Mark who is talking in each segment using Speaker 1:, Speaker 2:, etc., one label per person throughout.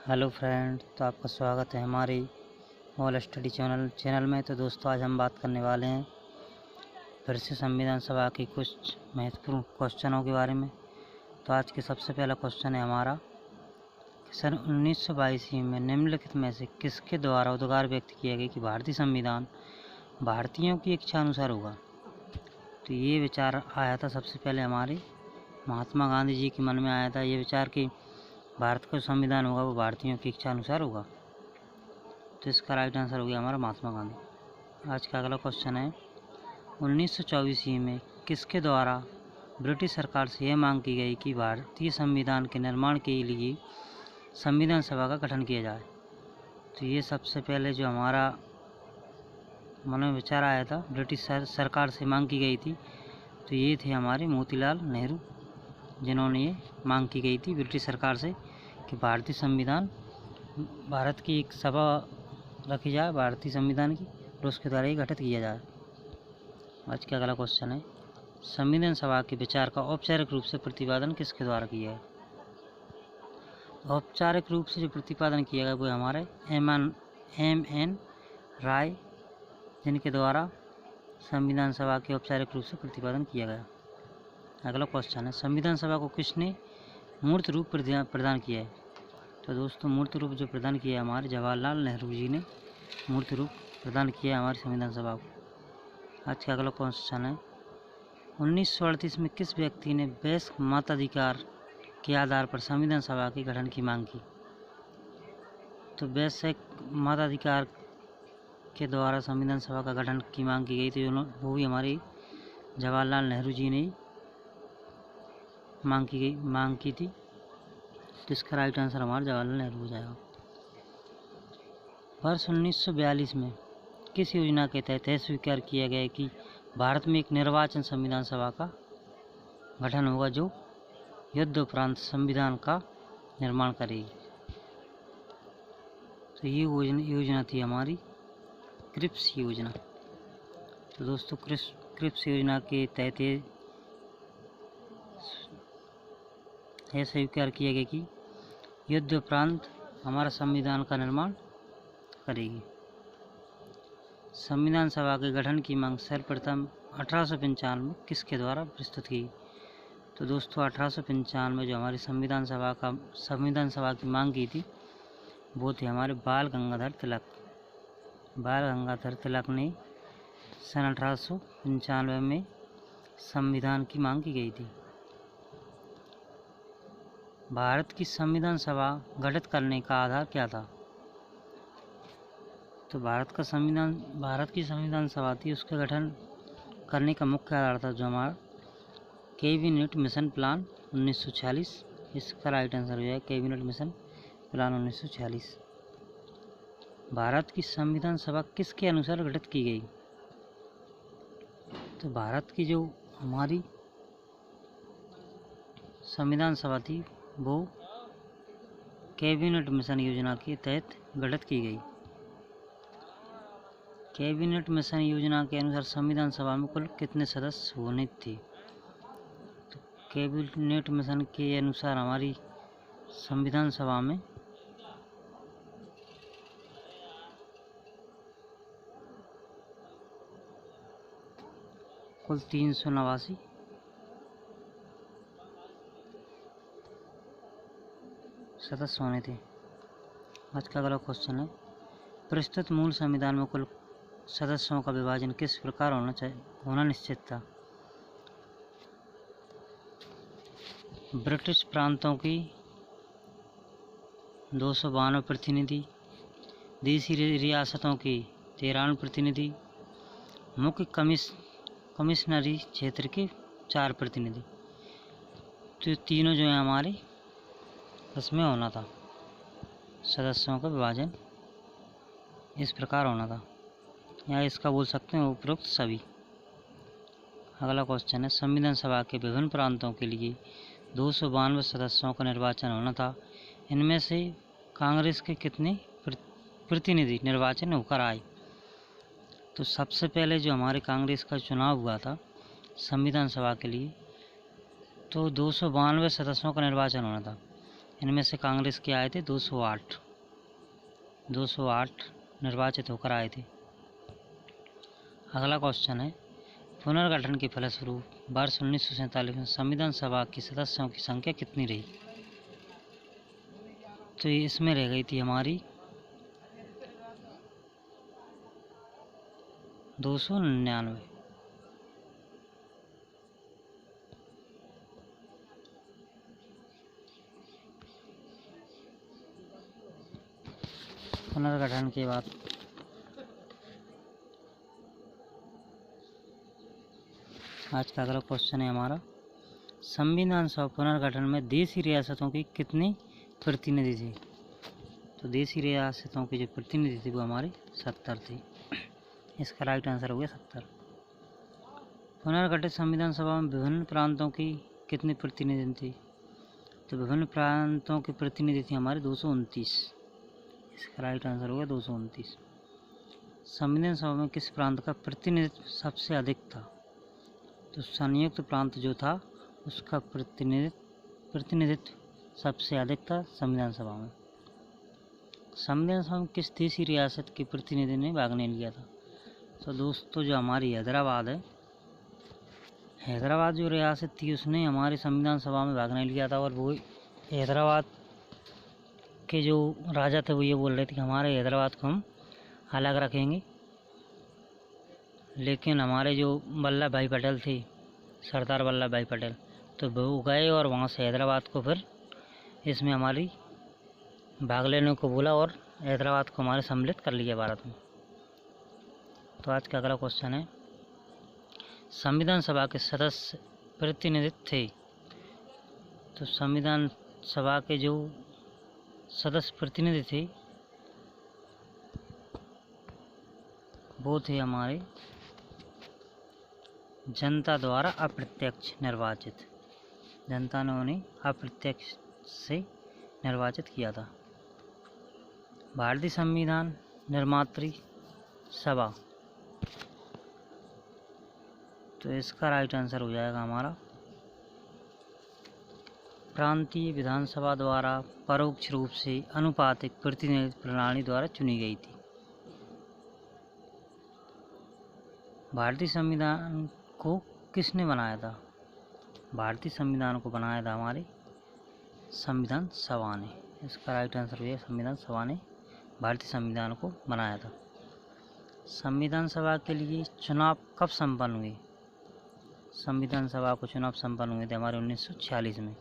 Speaker 1: Hello friend, तो आपका स्वागत है हमारी ऑल स्टडी चैनल में। तो दोस्तों, आज हम बात करने वाले हैं फिर से संविधान सभा की कुछ महत्वपूर्ण क्वेश्चनों के बारे में। तो आज के सबसे पहला क्वेश्चन है हमारा कि सन 1922 में निम्नलिखित में से किसके द्वारा उद्गार व्यक्त किया गया कि भारतीय संविधान भारतीयों की इच्छा अनुसार होगा। तो ये विचार आया था सबसे पहले हमारे महात्मा गांधी जी के मन में आया था ये विचार कि भारत का संविधान होगा वो भारतीयों की इच्छा अनुसार होगा। तो इसका राइट आंसर हो गया हमारा महात्मा गांधी। आज का अगला क्वेश्चन है 1924 में किसके द्वारा ब्रिटिश सरकार से यह मांग की गई कि भारतीय संविधान के निर्माण के लिए संविधान सभा का गठन किया जाए। तो ये सबसे पहले जो हमारा मन में विचार आया था ब्रिटिश सरकार से मांग की गई थी, तो ये थे हमारे मोतीलाल नेहरू, जिन्होंने ये मांग की गई थी ब्रिटिश सरकार से कि भारतीय संविधान भारत की एक सभा रखी जाए भारतीय संविधान की और उसके द्वारा ही गठित किया जाए। आज का अगला क्वेश्चन है संविधान सभा के विचार का औपचारिक रूप से प्रतिपादन किसके द्वारा किया है। औपचारिक रूप से जो प्रतिपादन किया गया वो हमारे एम.एन. राय, जिनके द्वारा संविधान सभा के औपचारिक रूप से प्रतिपादन किया गया। अगला क्वेश्चन है संविधान सभा को किसने मूर्त रूप प्रदान किया है। तो दोस्तों, मूर्त रूप जो प्रदान किया है हमारे जवाहरलाल नेहरू जी ने मूर्त रूप प्रदान किया है हमारी संविधान सभा को। आज का अगला क्वेश्चन है 1938 में किस व्यक्ति ने वयस्क मताधिकार के आधार पर संविधान सभा के गठन की मांग की। तो वयस्क मताधिकार के द्वारा संविधान सभा का गठन की मांग की गई थी, वो भी हमारे जवाहरलाल नेहरू जी ने मांग की थी। तो इसका राइट आंसर हमारा जवाहरलाल नेहरू हो जाएगा। वर्ष 1942 में किस योजना के तहत यह स्वीकार किया गया कि भारत में एक निर्वाचन संविधान सभा का गठन होगा जो युद्ध उपरांत संविधान का निर्माण करेगी। तो ये योजना थी हमारी क्रिप्स योजना। तो दोस्तों, क्रिप्स योजना के तहत यह स्वीकार किया गया कि युद्ध उपरांत हमारा संविधान का निर्माण करेगी। संविधान सभा के गठन की मांग सर्वप्रथम 1895 में किसके द्वारा प्रस्तुत की। तो दोस्तों, 1895 में जो हमारी संविधान सभा की मांग की थी वो थे हमारे बाल गंगाधर तिलक ने सन 1895 में संविधान की मांग की गई थी। भारत की संविधान सभा गठित करने का आधार क्या था। तो भारत की संविधान सभा थी, उसका गठन करने का मुख्य आधार था जो हमारा कैबिनेट मिशन प्लान 1946। इसका राइट आंसर हो जाएगा कैबिनेट मिशन प्लान 1946। भारत की संविधान सभा किसके अनुसार गठित की गई। तो भारत की जो हमारी संविधान सभा थी वो कैबिनेट मिशन योजना के तहत गठित की गई। कैबिनेट मिशन योजना के अनुसार संविधान सभा में कुल कितने सदस्य होने थे। तो कैबिनेट मिशन के अनुसार हमारी संविधान सभा में कुल 389 सदस्य होने थे। आज का अगला क्वेश्चन है प्रस्तुत मूल संविधान में कुल सदस्यों का विभाजन किस प्रकार होना निश्चित था। ब्रिटिश प्रांतों की 292 प्रतिनिधि, देसी रियासतों के 93 प्रतिनिधि, मुख्य कमिश्नरी क्षेत्र के 4 प्रतिनिधि। तो तीनों जो है हमारे इसमें होना था, सदस्यों का विभाजन इस प्रकार होना था, या इसका बोल सकते हैं उपरोक्त सभी। अगला क्वेश्चन है संविधान सभा के विभिन्न प्रांतों के लिए 292 सदस्यों का निर्वाचन होना था, इनमें से कांग्रेस के कितने प्रतिनिधि निर्वाचन होकर आए। तो सबसे पहले जो हमारे कांग्रेस का चुनाव हुआ था संविधान सभा के लिए, तो 292 सदस्यों का निर्वाचन होना था, इनमें से कांग्रेस के आए थे 208 निर्वाचित होकर आए थे। अगला क्वेश्चन है, पुनर्गठन के फलस्वरूप वर्ष 1947 में संविधान सभा के सदस्यों की संख्या कितनी रही? तो इसमें रह गई थी हमारी 299। पुनर्गठन के बाद आज का अगला क्वेश्चन है हमारा, संविधान सभा पुनर्गठन में देशी रियासतों की कितनी प्रतिनिधि थी? तो देशी रियासतों की जो प्रतिनिधि थी वो हमारी 70 थी। इसका राइट आंसर हो गया 70। पुनर्गठित संविधान सभा में विभिन्न प्रांतों की कितनी प्रतिनिधि थी? तो विभिन्न प्रांतों की प्रतिनिधि थी हमारे 229। इसका राइट आंसर हो गया 229। संविधान सभा में किस प्रांत का प्रतिनिधित्व सबसे अधिक था? तो संयुक्त प्रांत जो था उसका प्रतिनिधित्व सबसे अधिक था संविधान सभा में। संविधान सभा में किस देशी रियासत के प्रतिनिधि ने भाग नहीं लिया था? तो दोस्तों जो हमारी हैदराबाद है, हैदराबाद जो रियासत थी उसने हमारे संविधान सभा में भाग नहीं लिया था। और वो हैदराबाद के जो राजा थे वो ये बोल रहे थे कि हमारे हैदराबाद को हम अलग रखेंगे, लेकिन हमारे जो वल्लभ भाई पटेल थे, सरदार वल्लभ भाई पटेल, तो वो गए और वहाँ से हैदराबाद को फिर इसमें हमारी भाग लेने को बोला और हैदराबाद को हमारे सम्मिलित कर लिया भारत में। तो आज का अगला क्वेश्चन है, संविधान सभा के सदस्य प्रतिनिधि थे? तो संविधान सभा के जो सदस्य प्रतिनिधि थे वो थे हमारे जनता द्वारा अप्रत्यक्ष निर्वाचित। जनता ने उन्हें अप्रत्यक्ष से निर्वाचित किया था। भारतीय संविधान निर्मात्री सभा, तो इसका राइट आंसर हो जाएगा हमारा प्रांतीय विधानसभा द्वारा परोक्ष रूप से अनुपातिक प्रतिनिधित्व प्रणाली द्वारा चुनी गई थी। भारतीय संविधान को किसने बनाया था? भारतीय संविधान को बनाया था हमारे संविधान सभा ने। इसका राइट आंसर है संविधान सभा ने भारतीय संविधान को बनाया था। संविधान सभा के लिए चुनाव कब संपन्न हुए? संविधान सभा को चुनाव संपन्न हुए थे हमारे 1946 में।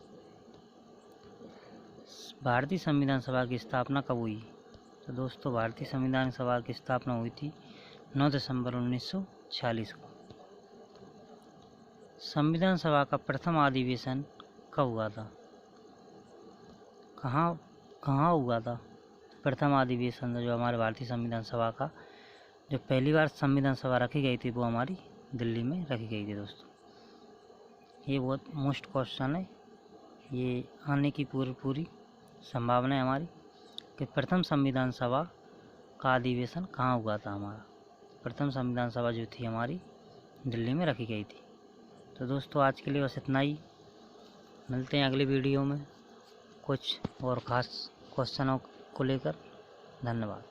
Speaker 1: भारतीय संविधान सभा की स्थापना कब हुई? तो दोस्तों भारतीय संविधान सभा की स्थापना हुई थी 9 दिसंबर 1946 को। संविधान सभा का प्रथम अधिवेशन कब हुआ था? कहाँ हुआ था प्रथम अधिवेशन? जो हमारे भारतीय संविधान सभा का जो पहली बार संविधान सभा रखी गई थी वो हमारी दिल्ली में रखी गई थी। दोस्तों ये बहुत मोस्ट क्वेश्चन है, ये आने की पूरी संभावना है हमारी कि प्रथम संविधान सभा का अधिवेशन कहाँ हुआ था। हमारा प्रथम संविधान सभा जो थी हमारी दिल्ली में रखी गई थी। तो दोस्तों आज के लिए बस इतना ही। मिलते हैं अगली वीडियो में कुछ और ख़ास क्वेश्चनों को लेकर। धन्यवाद।